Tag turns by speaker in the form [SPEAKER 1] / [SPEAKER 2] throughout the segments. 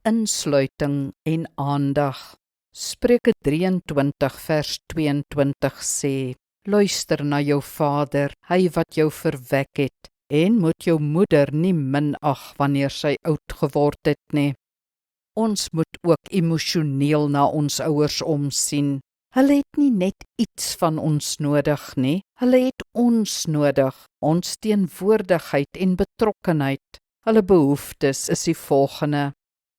[SPEAKER 1] insluiting en aandag. Spreuke 23 vers 22 sê, luister na jou vader, hy wat jou verwek het, en moet jou moeder nie minag wanneer sy oud geword het nie. Ons moet ook emosioneel na ons ouers omsien. Hulle het nie net iets van ons nodig nie, hulle het ons nodig, ons teenwoordigheid en betrokkenheid. Hulle behoeftes is die volgende: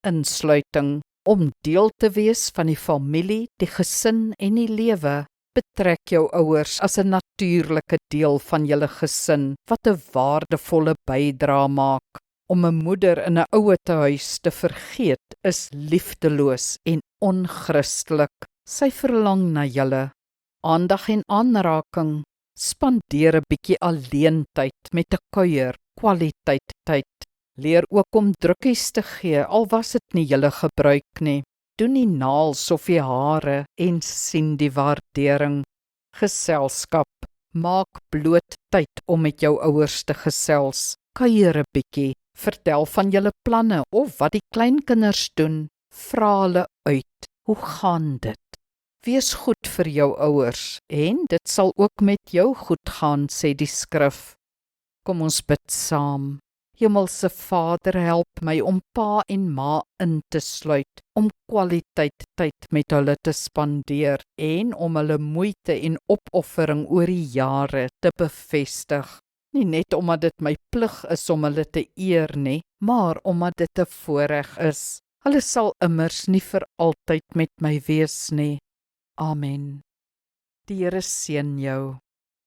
[SPEAKER 1] insluiting, om deel te wees van die familie, die gesin en die lewe. Betrek jou ouers as 'n natuurlike deel van julle gesin, wat 'n waardevolle bydrae maak. Om 'n moeder in 'n ouertehuis te vergeet is liefdeloos en onchristelik. Sy verlang na julle. Aandag en aanraking. Spandeer 'n bietjie alleentyd met 'n kuier, kwaliteit tyd. Leer ook om drukkies te gee, al was dit nie julle gebruik nie. Doen die naels of die hare en sien die waardering. Geselskap. Maak bloot tyd om met jou ouers te gesels. Kuier 'n bietjie. Vertel van julle planne of wat die kleinkinders doen. Vra hulle uit. Hoe gaan dit? Wees goed vir jou ouers en dit sal ook met jou goed gaan, sê die skrif. Kom ons bid saam. Hemelse Vader, help my om pa en ma in te sluit, om kwaliteit tyd met hulle te spandeer en om hulle moeite en opoffering oor die jare te bevestig. Nie net omdat dit my plig is om hulle te eer nie, maar omdat dit 'n voorreg is. Hulle sal immers nie vir altyd met my wees nie. Amen. Die Here seën jou.